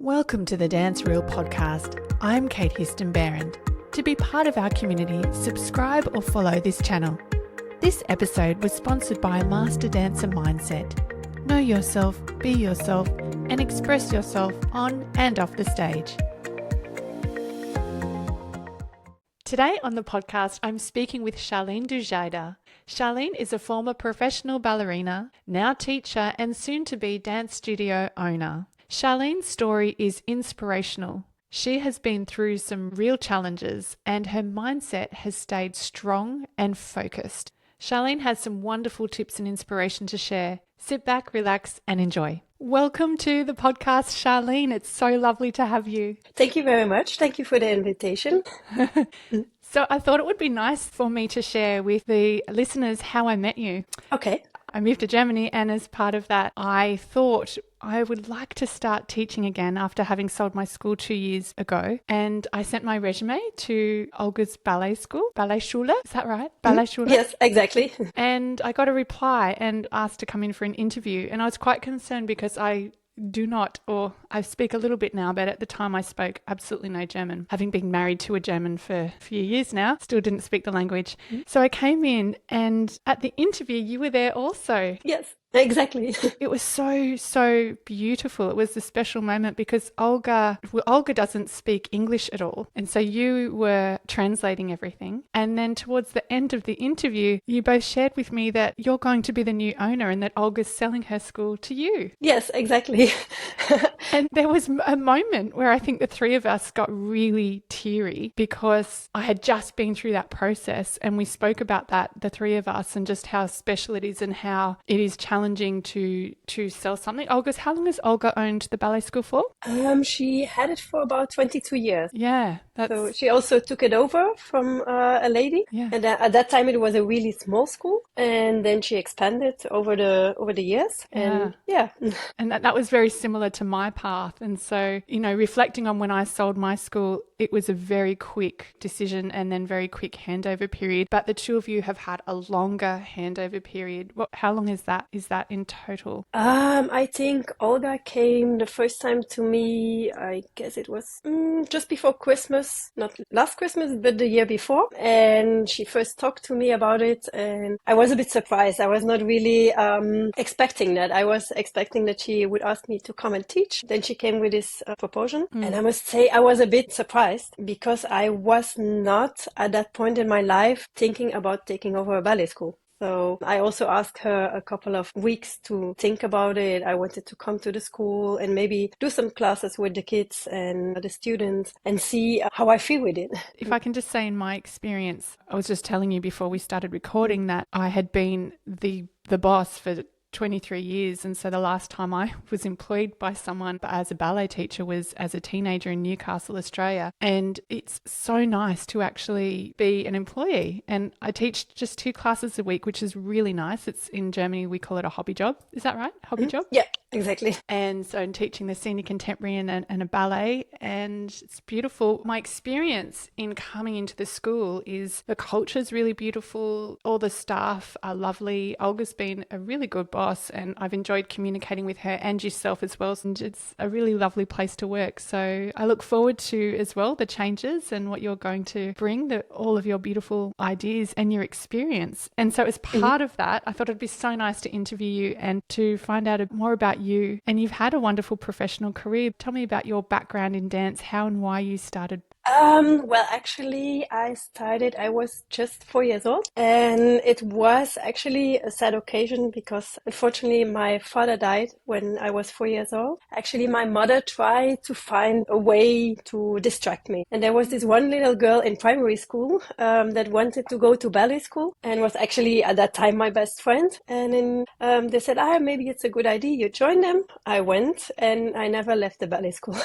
Welcome to the Dance Reel podcast. I'm Kate Histon-Behrend. To be part of our community, subscribe or follow this channel. This episode was sponsored by Master Dancer Mindset. Know yourself, be yourself, and express yourself on and off the stage. Today on the podcast, I'm speaking with Charline Dujardin. Charline is a former professional ballerina, now teacher, and soon-to-be dance studio owner. Charline's story is inspirational. She has been through some real challenges and her mindset has stayed strong and focused. Charline has some wonderful tips and inspiration to share. Sit back, relax, and enjoy. Welcome to the podcast, Charline. It's so lovely to have you. Thank you very much. Thank you for the invitation. So I thought it would be nice for me to share with the listeners how I met you. Okay. I moved to Germany, and as part of that, I thought I would like to start teaching again after having sold my school 2 years ago. And I sent my resume to Olga's ballet school, Ballet Schule. Is that right? Ballet Schule? Yes, exactly. And I got a reply and asked to come in for an interview. And I was quite concerned because I speak a little bit now, but at the time I spoke absolutely no German. Having been married to a German for a few years now, still didn't speak the language. So I came in, and at the interview, you were there also. Yes. Exactly. It was so beautiful. It was a special moment because Olga doesn't speak English at all. And so you were translating everything. And then towards the end of the interview, you both shared with me that you're going to be the new owner and that Olga's selling her school to you. Yes, exactly. And there was a moment where I think the three of us got really teary because I had just been through that process, and we spoke about that, the three of us, and just how special it is and how it is challenging to sell something. How long has Olga owned the ballet school for? She had it for about 22 years. Yeah. So she also took it over from a lady. Yeah. And at that time it was a really small school. And then she expanded over the years. And yeah. And that was very similar to my path. And so, reflecting on when I sold my school, it was a very quick decision and then very quick handover period. But the two of you have had a longer handover period. How long is that? Is that in total? I think Olga came the first time to me, I guess it was just before Christmas, not last Christmas, but the year before. And she first talked to me about it, and I was a bit surprised. I was not really expecting that. I was expecting that she would ask me to come and teach. Then she came with this proposal. And I must say I was a bit surprised because I was not at that point in my life thinking about taking over a ballet school. So I also asked her a couple of weeks to think about it. I wanted to come to the school and maybe do some classes with the kids and the students and see how I feel with it. If I can just say, in my experience, I was just telling you before we started recording that I had been the boss for 23 years. And so the last time I was employed by someone as a ballet teacher was as a teenager in Newcastle, Australia. And it's so nice to actually be an employee. And I teach just 2 classes a week, which is really nice. It's in Germany, we call it a hobby job. Is that right? Hobby job? Yeah, exactly. And so I'm teaching the senior contemporary and a ballet, and it's beautiful. My experience in coming into the school is the culture is really beautiful. All the staff are lovely. Olga's been a really good boss, and I've enjoyed communicating with her and yourself as well. And it's a really lovely place to work. So I look forward to as well the changes and what you're going to bring, all of your beautiful ideas and your experience. And so as part of that, I thought it'd be so nice to interview you and to find out more about you. And you've had a wonderful professional career. Tell me about your background in dance, how and why you started. Well, actually, I was just 4 years old, and it was actually a sad occasion because unfortunately my father died when I was 4 years old. Actually, my mother tried to find a way to distract me. And there was this one little girl in primary school that wanted to go to ballet school and was actually at that time my best friend. And then they said, maybe it's a good idea you join them. I went and I never left the ballet school.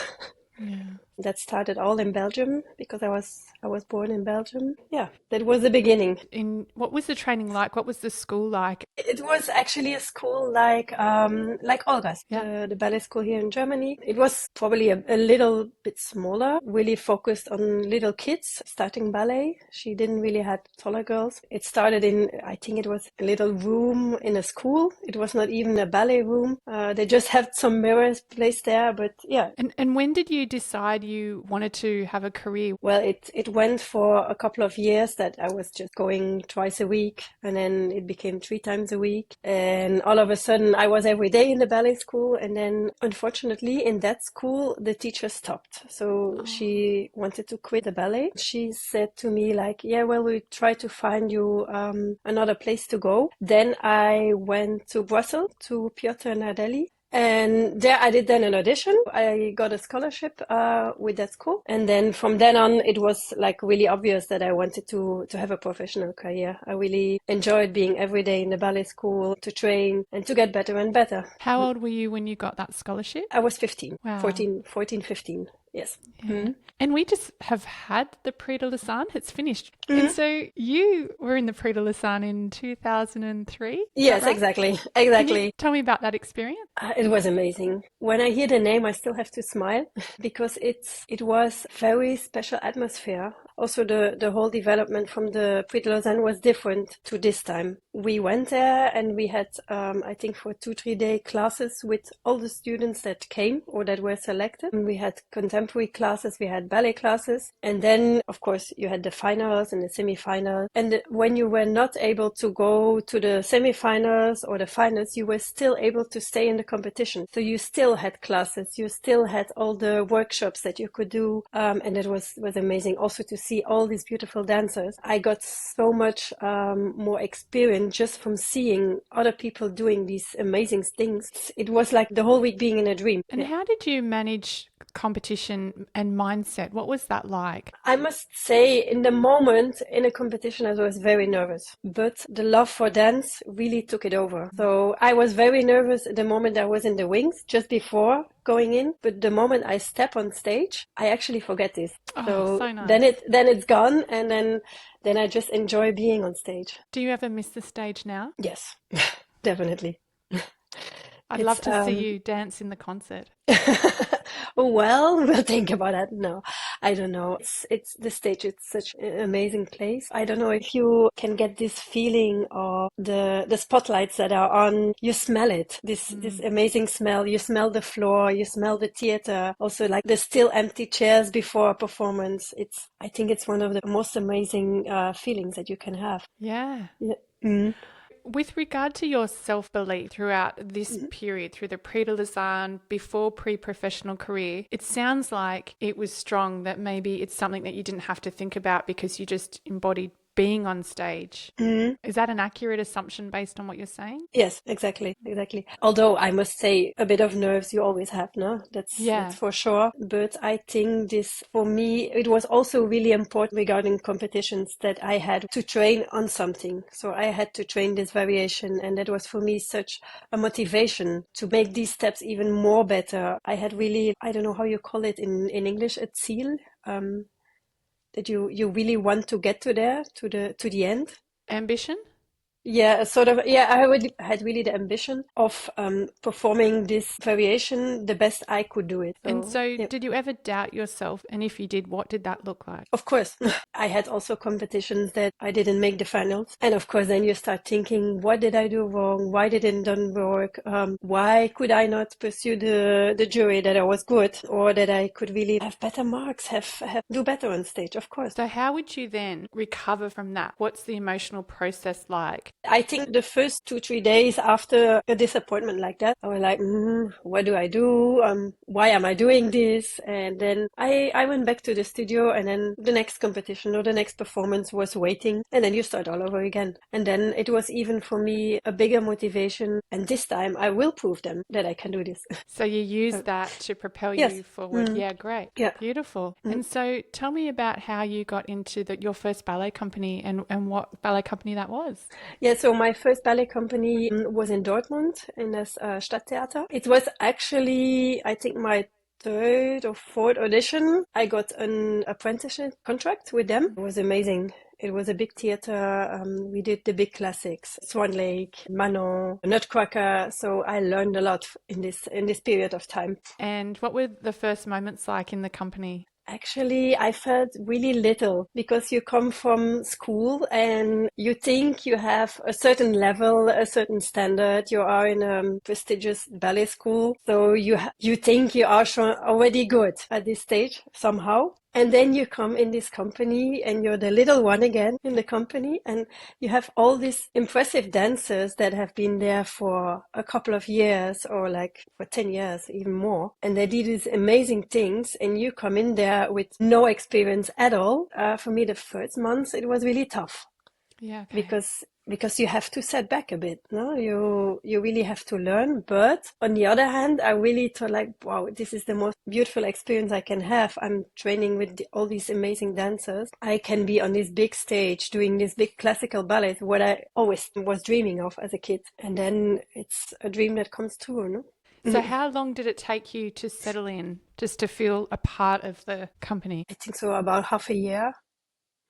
Yeah. That started all in Belgium because I was born in Belgium. Yeah, that was the beginning. In what was the training like? What was the school like? It was actually a school like Olga's, Yeah. the ballet school here in Germany. It was probably a little bit smaller, really focused on little kids starting ballet. She didn't really have taller girls. It started in, I think it was a little room in a school. It was not even a ballet room. They just had some mirrors placed there, but yeah. And when did you decide you wanted to have a career? Well, it went for a couple of years that I was just going twice a week, and then it became 3 times a week. And all of a sudden I was every day in the ballet school. And then unfortunately in that school, the teacher stopped. So she wanted to quit the ballet. She said to me like, yeah, well, we try to find you another place to go. Then I went to Brussels to Piotr Nardelli. And there I did then an audition. I got a scholarship with that school. And then from then on, it was like really obvious that I wanted to have a professional career. I really enjoyed being every day in the ballet school to train and to get better and better. How old were you when you got that scholarship? I was 15, Wow. 14, 15. Yes. Yeah. Mm-hmm. And we just have had the Prix de Lausanne. It's finished. And so you were in the Prix de Lausanne in 2003? Yes, right? exactly. Can Exactly. you tell me about that experience? It was amazing. When I hear the name, I still have to smile because it was very special atmosphere. Also, the whole development from the Prix de Lausanne was different to this time. We went there and we had, I think, for 2-3 day classes with all the students that came or that were selected. And we had contemporary classes, we had ballet classes, and then, of course, you had the finals and the semifinals. And when you were not able to go to the semifinals or the finals, you were still able to stay in the competition. So you still had classes, you still had all the workshops that you could do, and it was amazing. Also to see all these beautiful dancers. I got so much more experience just from seeing other people doing these amazing things. It was like the whole week being in a dream. And how did you manage competition and mindset? What was that like? I must say, in the moment in a competition, I was very nervous, but the love for dance really took it over. So I was very nervous the moment I was in the wings, just before going in, but the moment I step on stage, I actually forget this. Oh, so nice. Then it's gone, and then I just enjoy being on stage. Do you ever miss the stage now? Yes, definitely. I'd love to see you dance in the concert. Well, we'll think about that. No, I don't know. It's the stage. It's such an amazing place. I don't know if you can get this feeling of the spotlights that are on. You smell it. This amazing smell. You smell the floor. You smell the theater. Also, like the still empty chairs before a performance. I think it's one of the most amazing feelings that you can have. Yeah. Yeah. Mm. With regard to your self-belief throughout this period, through the Prix de Lausanne, before pre-professional career, it sounds like it was strong, that maybe it's something that you didn't have to think about because you just embodied being on stage. Is that an accurate assumption based on what you're saying? Yes, exactly. Although I must say a bit of nerves you always have, no? That's for sure. But I think this, for me, it was also really important regarding competitions that I had to train on something. So I had to train this variation, and that was for me such a motivation to make these steps even more better. I had really, I don't know how you call it in English, a ziel. That you really want to get to the end. Ambition? Yeah, sort of. Yeah, I had really the ambition of performing this variation the best I could do it. So did you ever doubt yourself? And if you did, what did that look like? Of course. I had also competitions that I didn't make the finals. And of course, then you start thinking, what did I do wrong? Why didn't it work? Why could I not pursue the jury that I was good, or that I could really have better marks, do better on stage? Of course. So how would you then recover from that? What's the emotional process like? I think the first 2-3 days after a disappointment like that, I was like, what do I do? Why am I doing this? And then I went back to the studio, and then the next competition or the next performance was waiting, and then you start all over again. And then it was even for me a bigger motivation. And this time I will prove them that I can do this. So you use that to propel you forward. Yeah, great. Yeah. Beautiful. And so tell me about how you got into your first ballet company and what ballet company that was. Yeah, so my first ballet company was in Dortmund in das Stadttheater. It was actually, I think, my third or fourth audition, I got an apprenticeship contract with them. It was amazing. It was a big theater. We did the big classics, Swan Lake, Manon, Nutcracker. So I learned a lot in this period of time. And what were the first moments like in the company? Actually, I felt really little because you come from school and you think you have a certain level, a certain standard. You are in a prestigious ballet school. So you think you are already good at this stage somehow. And then you come in this company and you're the little one again in the company and you have all these impressive dancers that have been there for a couple of years or like for 10 years, even more. And they did these amazing things and you come in there with no experience at all. For me, the first months, it was really tough. Yeah, okay. Because you have to set back a bit, no? You really have to learn. But on the other hand, I really thought like, wow, this is the most beautiful experience I can have. I'm training with all these amazing dancers. I can be on this big stage doing this big classical ballet, what I always was dreaming of as a kid. And then it's a dream that comes true, no? So how long did it take you to settle in, just to feel a part of the company? I think so about half a year,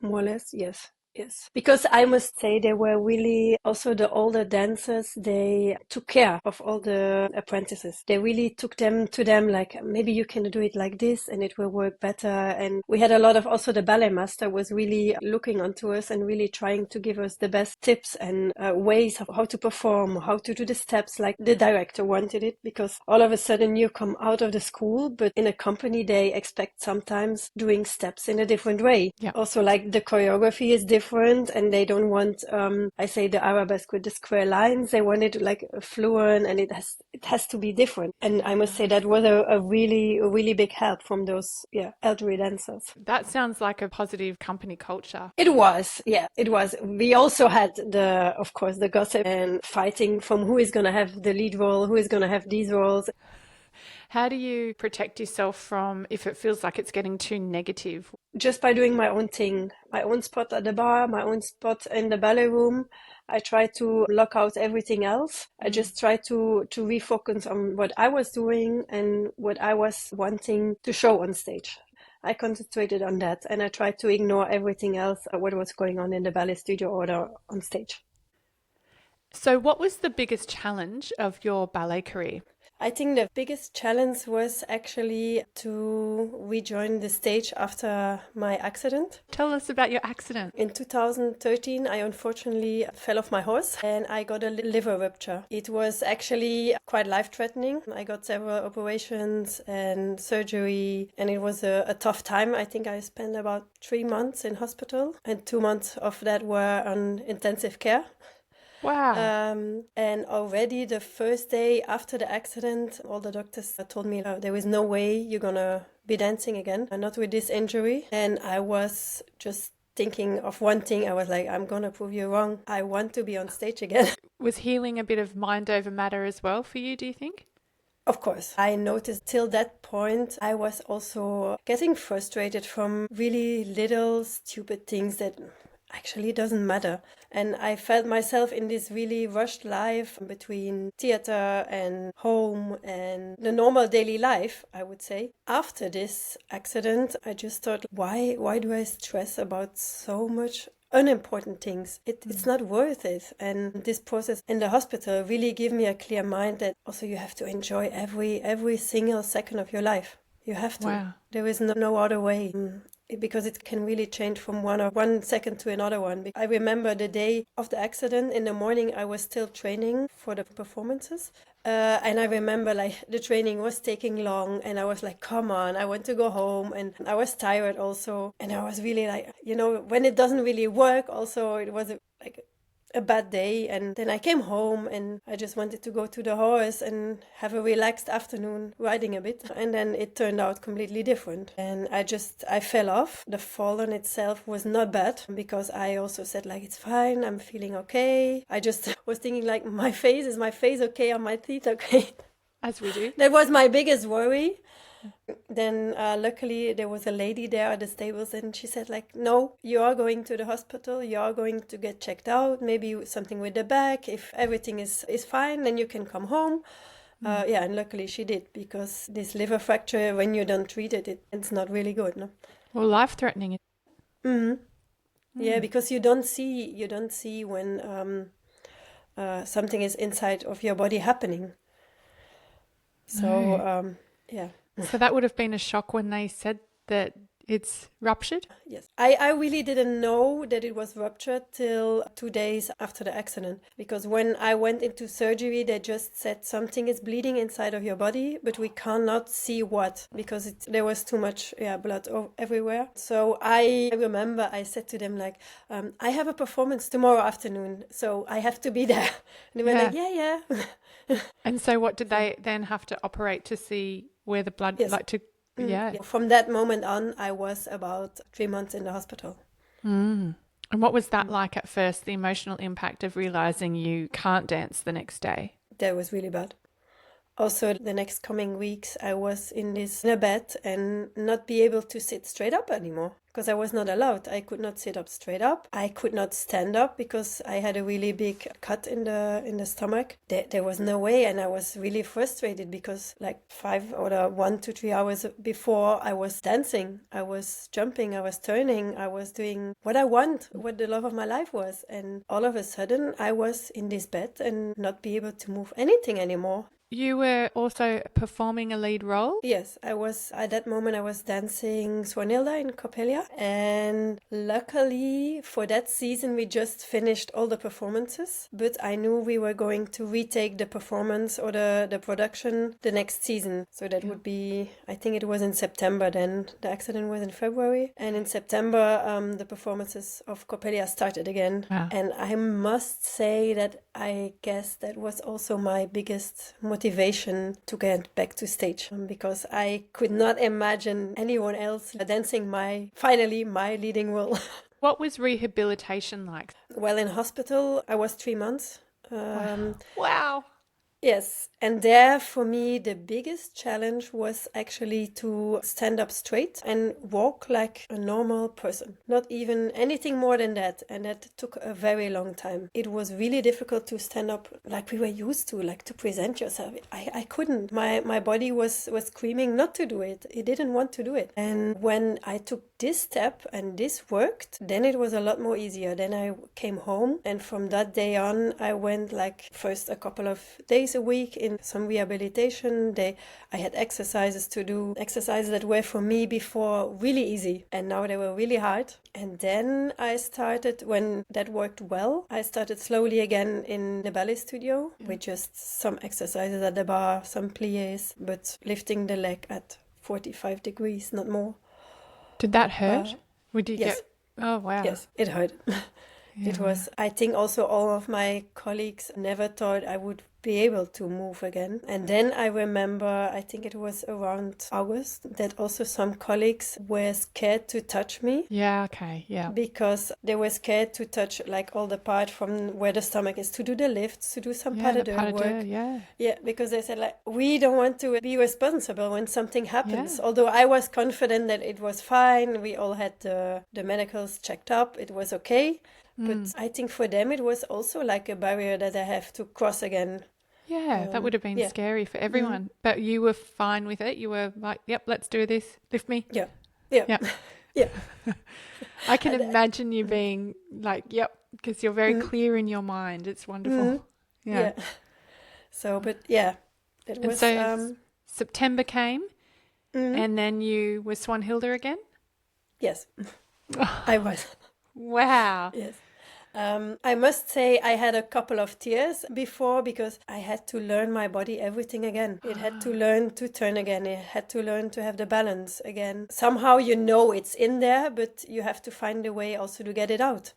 more or less, yes. Yes, because I must say they were really also the older dancers. They took care of all the apprentices. They really took them to them like, maybe you can do it like this and it will work better. And we had a lot of also the ballet master was really looking onto us and really trying to give us the best tips and ways of how to perform, how to do the steps like the director wanted it, because all of a sudden you come out of the school, but in a company they expect sometimes doing steps in a different way. Yeah. Also like the choreography is different and they don't want I say the arabesque with the square lines. They want it like fluent and it has to be different. And I must say that was a really big help from those elderly dancers. That sounds like a positive company culture. It was, yeah, it was. We also had of course the gossip and fighting from who is going to have the lead role, who is going to have these roles. How do you protect yourself from if it feels like it's getting too negative? Just by doing my own thing, my own spot at the bar, my own spot in the ballet room. I try to lock out everything else. I just try to refocus on what I was doing and what I was wanting to show on stage. I concentrated on that and I tried to ignore everything else, what was going on in the ballet studio or on stage. So what was the biggest challenge of your ballet career? I think the biggest challenge was actually to rejoin the stage after my accident. Tell us about your accident. In 2013, I unfortunately fell off my horse and I got a liver rupture. It was actually quite life-threatening. I got several operations and surgery and it was a tough time. I think I spent about 3 months in hospital and 2 months of that were on intensive care. Wow. And already the first day after the accident, all the doctors told me there is no way you're gonna be dancing again, not with this injury. And I was just thinking of one thing. I was like, I'm gonna prove you wrong. I want to be on stage again. Was healing a bit of mind over matter as well for you, do you think? Of course. I noticed till that point, I was also getting frustrated from really little stupid things that actually doesn't matter. And I felt myself in this really rushed life between theater and home and the normal daily life, I would say. After this accident, I just thought, why do I stress about so much unimportant things? It's not worth it. And this process in the hospital really gave me a clear mind that also you have to enjoy every single second of your life. You have to. Wow. There is no other way. Because it can really change from one second to another one. I remember the day of the accident, in the morning I was still training for the performances. And I remember like the training was taking long and I was like, come on, I want to go home. And I was tired also. And I was really like, when it doesn't really work also, it was a bad day. And then I came home and I just wanted to go to the horse and have a relaxed afternoon riding a bit. And then it turned out completely different. And I fell off. The fall on itself was not bad because I also said like, it's fine. I'm feeling okay. I just was thinking like, is my face okay? Are my teeth okay? As we do. That was my biggest worry. Then luckily there was a lady there at the stables and she said like, no, you are going to the hospital, you are going to get checked out, maybe something with the back. If everything is fine, then you can come home. Yeah, and luckily she did, because this liver fracture, when you don't treat it, it's not really good, no? Well, life-threatening. Hmm. Yeah, because you don't see when something is inside of your body happening. So, No. yeah. So that would have been a shock when they said that it's ruptured? Yes, I really didn't know that it was ruptured till 2 days after the accident, because when I went into surgery, they just said something is bleeding inside of your body, but we cannot see what, because there was too much blood everywhere. So I remember I said to them, like, I have a performance tomorrow afternoon, so I have to be there. And they were like, yeah. And so what did they then have to operate to see where the blood, Yes. like to, yeah. From that moment on, I was about 3 months in the hospital. And what was that like at first, the emotional impact of realizing you can't dance the next day? That was really bad. Also, the next coming weeks, I was in a bed and not be able to sit straight up anymore, because I was not allowed. I could not sit up straight up. I could not stand up because I had a really big cut in the stomach. There was no way, and I was really frustrated, because like 1 to 3 hours before, I was dancing, I was jumping, I was turning, I was doing what I want, what the love of my life was, and all of a sudden I was in this bed and not be able to move anything anymore. You were also performing a lead role? Yes, I was, at that moment I was dancing Swanilda in Coppelia, and luckily for that season we just finished all the performances, but I knew we were going to retake the performance or the production the next season. So that would be, I think it was in September then, the accident was in February, and in September the performances of Coppelia started again. Wow. And I must say that I guess that was also my biggest motivation to get back to stage, because I could not imagine anyone else dancing finally my leading role. What was rehabilitation like? Well, in hospital, I was 3 months. Wow. Yes, and there for me the biggest challenge was actually to stand up straight and walk like a normal person, not even anything more than that, and that took a very long time. It was really difficult to stand up like we were used to, like to present yourself. I couldn't. My body was screaming not to do it. It didn't want to do it. And when I took this step and this worked, then it was a lot more easier. Then I came home, and from that day on I went like first a couple of days a week in some rehabilitation. I had exercises to do, exercises that were for me before really easy, and now they were really hard. And then I started, when that worked well, I started slowly again in the ballet studio with just some exercises at the bar, some pliés, but lifting the leg at 45 degrees, not more. Did that hurt? Would you yes. get? Oh wow. Yes, it hurt. It was, I think also all of my colleagues never thought I would be able to move again. And then I remember, I think it was around August, that also some colleagues were scared to touch me. Yeah, okay, yeah. Because they were scared to touch like all the part from where the stomach is, to do the lifts, to do some pas de deux work. Yeah, because they said like, we don't want to be responsible when something happens. Yeah. Although I was confident that it was fine. We all had the medicals checked up. It was okay. But I think for them it was also like a barrier that I have to cross again. Yeah, that would have been scary for everyone. But you were fine with it? You were like, yep, let's do this. Lift me. Yeah. Yeah. I can imagine you being like, yep, because you're very clear in your mind. It's wonderful. Yeah. So, but yeah, it was... So September came and then you were Swanhilda again? Yes, I was. Wow. Yes. I must say I had a couple of tears before, because I had to learn my body everything again. It had to learn to turn again. It had to learn to have the balance again. Somehow you know it's in there, but you have to find a way also to get it out.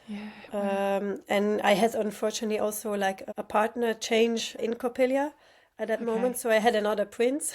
Yeah. Wow. And I had unfortunately also like a partner change in Coppelia at that moment. So I had another prince.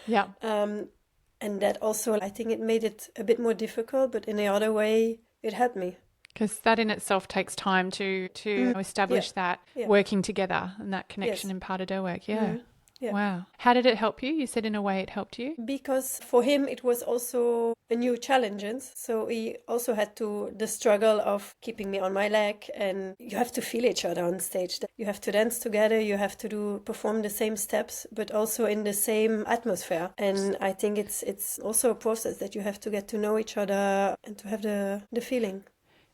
Yeah. And that also, I think it made it a bit more difficult, but in the other way, it helped me. Because that in itself takes time to establish that working together and that connection in pas de deux work. Yeah. Yeah. Wow. How did it help you? You said in a way it helped you. Because for him it was also a new challenge. So he also had the struggle of keeping me on my leg, and you have to feel each other on stage. You have to dance together, you have to perform the same steps, but also in the same atmosphere. And I think it's also a process that you have to get to know each other and to have the feeling.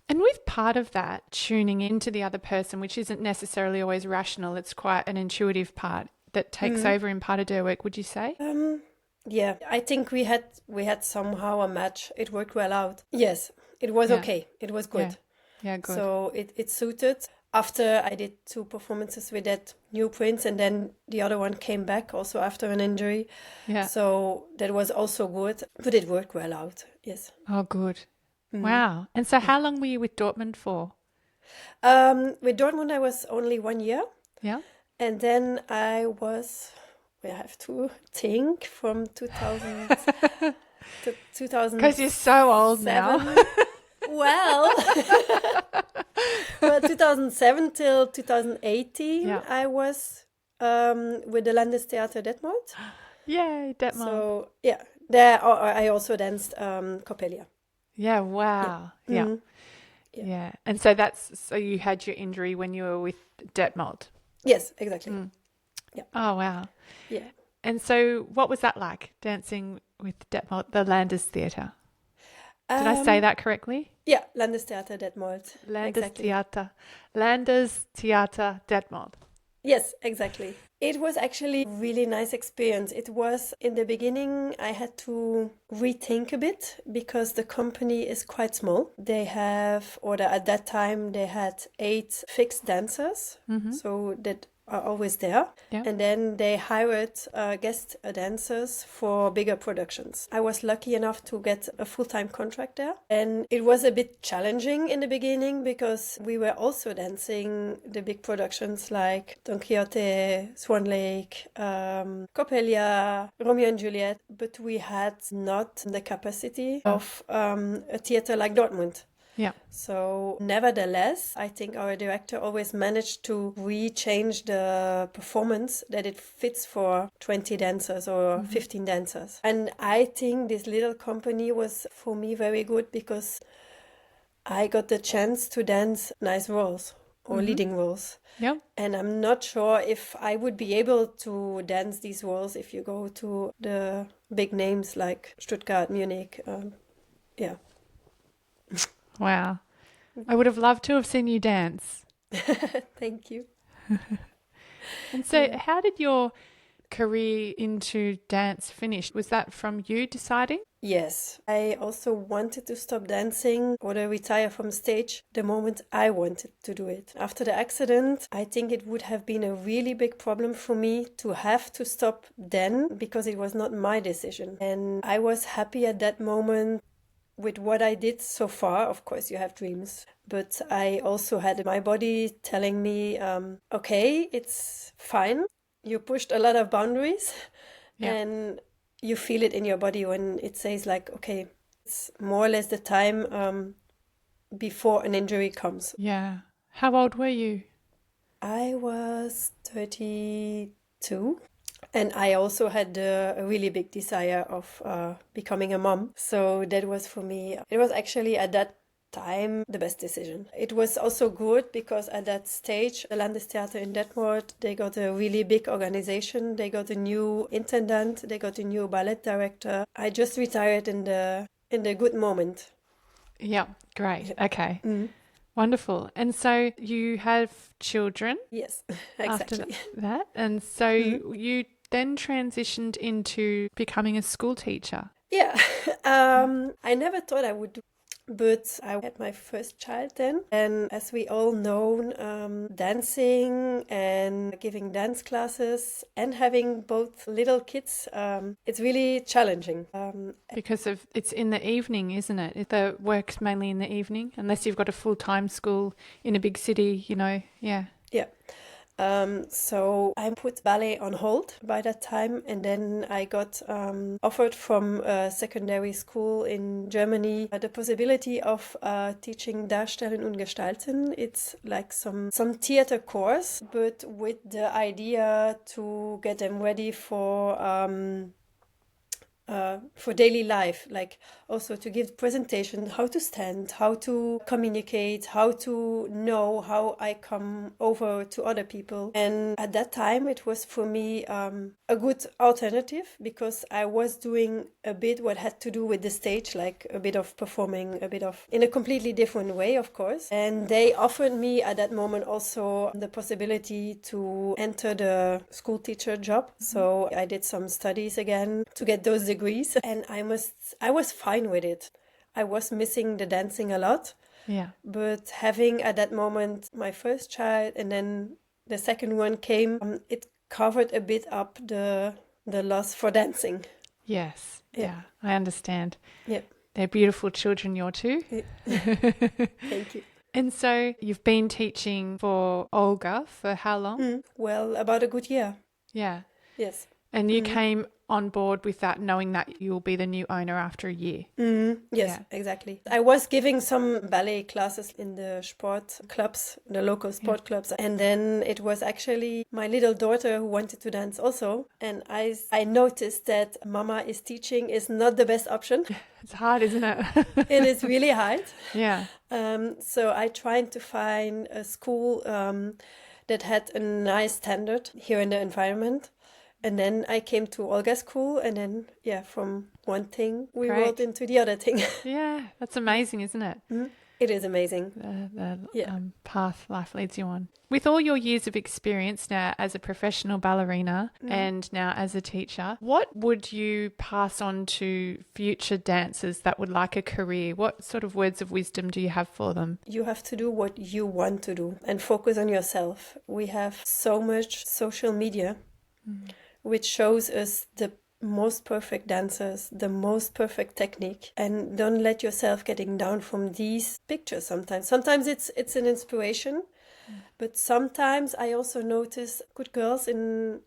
And with part of that tuning into the other person, which isn't necessarily always rational, it's quite an intuitive part that takes over in part of their work, would you say? Yeah, I think we had somehow a match. It worked well out. Yes, it was Yeah. okay. It was good. Yeah, good. So it suited. After I did 2 performances with that new prince, and then the other one came back also after an injury. Yeah. So that was also good, but it worked well out. Yes. Oh, good. Wow. And so how long were you with Dortmund for? With Dortmund, I was only 1 year, Yeah. and then we have to think from 2000 to 2000. Because you're so old now. Well, 2007 till 2018, Yeah. I was with the Landestheater Detmold. Yay, Detmold. So yeah, there I also danced Coppelia. Yeah, wow. Yeah. Mhm. Yeah. And so so you had your injury when you were with Detmold. Yes, exactly. Oh, wow. Yeah. And so what was that like, dancing with Detmold, the Landestheater? Did I say that correctly? Yeah, Landestheater Detmold. Exactly. Landestheater Detmold. Yes, exactly. It was actually a really nice experience. It was in the beginning, I had to rethink a bit because the company is quite small. At that time, they had 8 fixed dancers, so that are always there. Yeah. And then they hired guest dancers for bigger productions. I was lucky enough to get a full-time contract there. And it was a bit challenging in the beginning because we were also dancing the big productions like Don Quixote, Swan Lake, Coppelia, Romeo and Juliet, but we had not the capacity of a theater like Dortmund. Yeah. So nevertheless, I think our director always managed to rechange the performance that it fits for 20 dancers or 15 dancers. And I think this little company was for me very good because I got the chance to dance nice roles or leading roles. Yeah. And I'm not sure if I would be able to dance these roles if you go to the big names like Stuttgart, Munich. Yeah. Wow. I would have loved to have seen you dance. Thank you. And so how did your career into dance finish? Was that from you deciding? Yes, I also wanted to stop dancing or to retire from stage the moment I wanted to do it. After the accident, I think it would have been a really big problem for me to have to stop then because it was not my decision. And I was happy at that moment with what I did so far. Of course, you have dreams, but I also had my body telling me, okay, it's fine. You pushed a lot of boundaries and you feel it in your body when it says like, okay, it's more or less the time before an injury comes. Yeah. How old were you? I was 32. And I also had a really big desire of becoming a mom. So that was for me, it was actually at that time the best decision. It was also good because at that stage, the Landestheater in Detmold, they got a really big organization. They got a new intendant, they got a new ballet director. I just retired in the good moment. Yeah, great. Okay. Wonderful. And so you have children Yes, after exactly. that. And so you then transitioned into becoming a school teacher. Yeah, I never thought I would do, but I had my first child then. And as we all know, dancing and giving dance classes and having both little kids, it's really challenging. Because it's in the evening, isn't it? The work's mainly in the evening, unless you've got a full-time school in a big city, Yeah. Yeah. So I put ballet on hold by that time, and then I got offered from a secondary school in Germany the possibility of teaching Darstellen und Gestalten. It's like some theater course, but with the idea to get them ready for daily life, like also to give presentation, how to stand, how to communicate, how to know how I come over to other people. And at that time, it was for me a good alternative, because I was doing a bit what had to do with the stage, like a bit of performing, a bit of in a completely different way, of course. And they offered me at that moment also the possibility to enter the school teacher job. So I did some studies again to get those degrees, and I was fine with it. I was missing the dancing a lot. Yeah. But having at that moment my first child and then the second one came, it covered a bit up the loss for dancing. Yes. Yeah. Yeah. I understand. Yeah. They're beautiful children, your two. Thank you. And so you've been teaching for Olga for how long? Well, about a good year. Yeah. Yes. And you came on board with that knowing that you will be the new owner after a year. Yes, Yeah. exactly. I was giving some ballet classes in the sport clubs, the local sport clubs. And then it was actually my little daughter who wanted to dance also. And I noticed that mama is teaching is not the best option. It's hard, isn't it? It is really hard. Yeah. So I tried to find a school that had a nice standard here in the environment. And then I came to Olga's school, and then, from one thing, we Great. rolled into the other thing. Yeah. That's amazing, isn't it? It is amazing. The path life leads you on. With all your years of experience now as a professional ballerina and now as a teacher, what would you pass on to future dancers that would like a career? What sort of words of wisdom do you have for them? You have to do what you want to do and focus on yourself. We have so much social media, which shows us the most perfect dancers, the most perfect technique, and don't let yourself getting down from these pictures sometimes. Sometimes it's an inspiration, but sometimes I also notice good girls in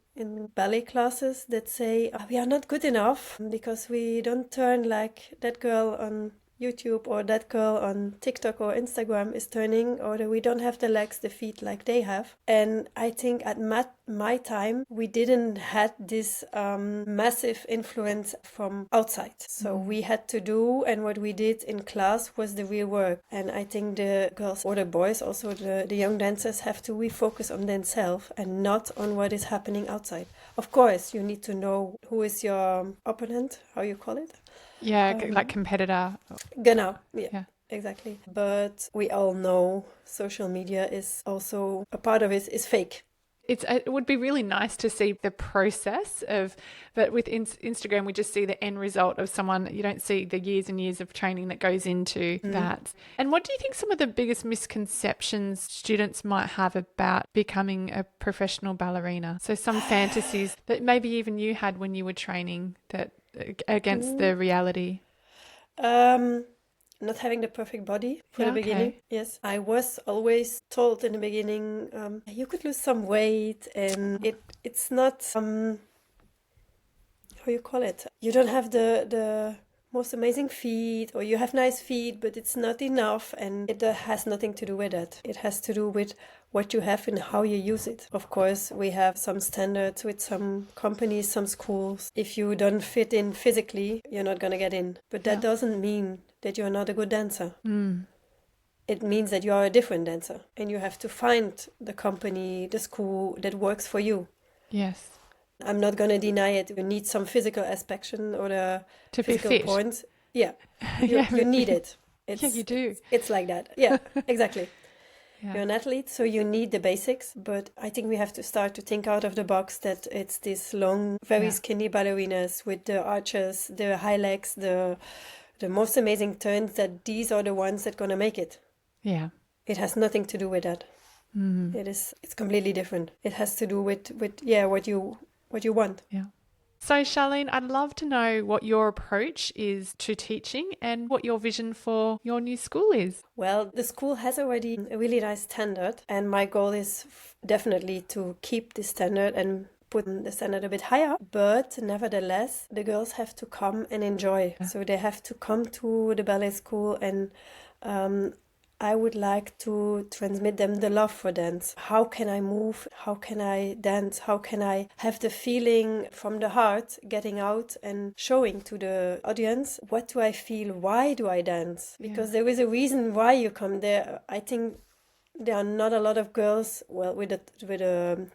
ballet classes that say, we are not good enough because we don't turn like that girl on YouTube or that girl on TikTok or Instagram is turning, or that we don't have the legs, the feet like they have. And I think at my time, we didn't had this massive influence from outside. So we had to do, and what we did in class was the real work. And I think the girls or the boys, also the young dancers, have to refocus on themselves and not on what is happening outside. Of course, you need to know who is your opponent, how you call it. Yeah, like competitor. Genau, yeah, exactly. But we all know social media is also, a part of it is fake. It would be really nice to see the process but with Instagram, we just see the end result of someone. You don't see the years and years of training that goes into that. And what do you think some of the biggest misconceptions students might have about becoming a professional ballerina? So some fantasies that maybe even you had when you were training that against the reality. Not having the perfect body for the beginning. Yes, I was always told in the beginning, you could lose some weight, and it's not how you call it. You don't have the most amazing feet, or you have nice feet, but it's not enough, and it has nothing to do with that. It has to do with what you have and how you use it. Of course, we have some standards with some companies, some schools. If you don't fit in physically, you're not going to get in. But that doesn't mean that you're not a good dancer. It means that you are a different dancer, and you have to find the company, the school that works for you. Yes. I'm not going to deny it. You need some physical aspect or the to physical be fit. points. Yeah, you need it. You do. It's like that. Yeah, exactly. Yeah. You're an athlete, so you need the basics. But I think we have to start to think out of the box, that it's these long, very skinny ballerinas with the arches, the high legs, the most amazing turns, that these are the ones that are going to make it. Yeah. It has nothing to do with that. It's completely different. It has to do with what you want. Yeah. So, Charlene, I'd love to know what your approach is to teaching and what your vision for your new school is. Well, the school has already a really nice standard, and my goal is definitely to keep this standard and put the standard a bit higher. But nevertheless, the girls have to come and enjoy. So they have to come to the ballet school, and I would like to transmit them the love for dance. How can I move? How can I dance? How can I have the feeling from the heart getting out and showing to the audience? What do I feel? Why do I dance? Because there is a reason why you come there. I think there are not a lot of girls, well, with the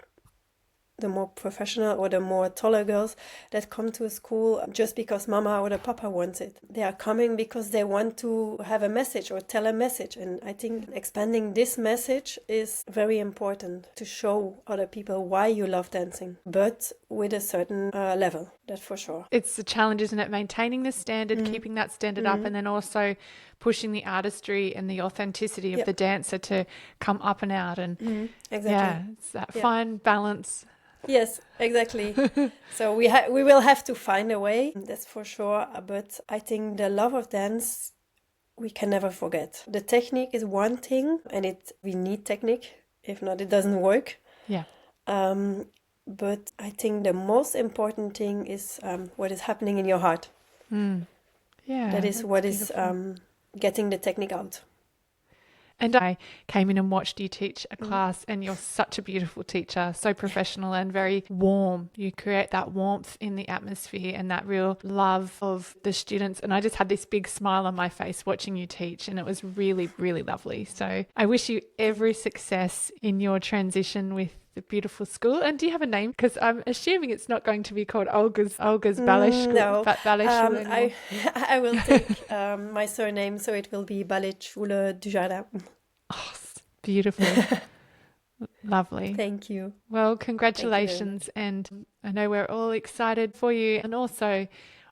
more professional or the more taller girls that come to a school just because mama or the papa wants it. They are coming because they want to have a message or tell a message. And I think expanding this message is very important to show other people why you love dancing, but with a certain level, that's for sure. It's the challenge, isn't it? Maintaining the standard, keeping that standard up, and then also pushing the artistry and the authenticity of the dancer to come up and out. And exactly. Yeah, it's that fine balance. Yes, exactly. So we will have to find a way, that's for sure. But I think the love of dance we can never forget. The technique is one thing, and we need technique. If not, it doesn't work. Yeah. But I think the most important thing is what is happening in your heart. Yeah. That is what is getting the technique out. And I came in and watched you teach a class, and you're such a beautiful teacher, so professional and very warm. You create that warmth in the atmosphere and that real love of the students. And I just had this big smile on my face watching you teach, and it was really, really lovely. So I wish you every success in your transition with the beautiful school. And do you have a name? Because I'm assuming it's not going to be called Olga's Ballet School. No, Ballet Schule anymore. I will take my surname, so it will be Charline Dujardin. Oh, beautiful. Lovely. Thank you. Well, congratulations. And I know we're all excited for you, and also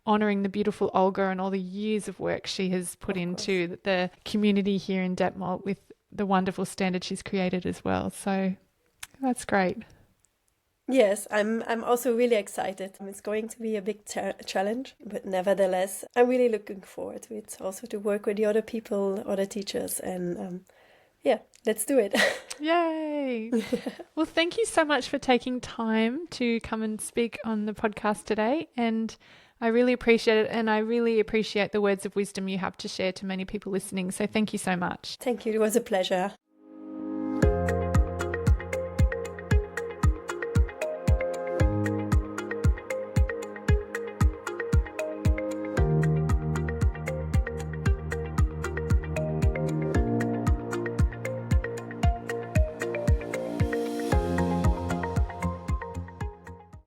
honouring the beautiful Olga and all the years of work she has put into the community here in Detmold with the wonderful standard she's created as well. So that's great. Yes, I'm also really excited. It's going to be a big challenge, but nevertheless, I'm really looking forward to it. Also to work with the other people, other teachers, and let's do it. Yay! Well, thank you so much for taking time to come and speak on the podcast today, and I really appreciate it, and I really appreciate the words of wisdom you have to share to many people listening. So thank you so much. Thank you. It was a pleasure.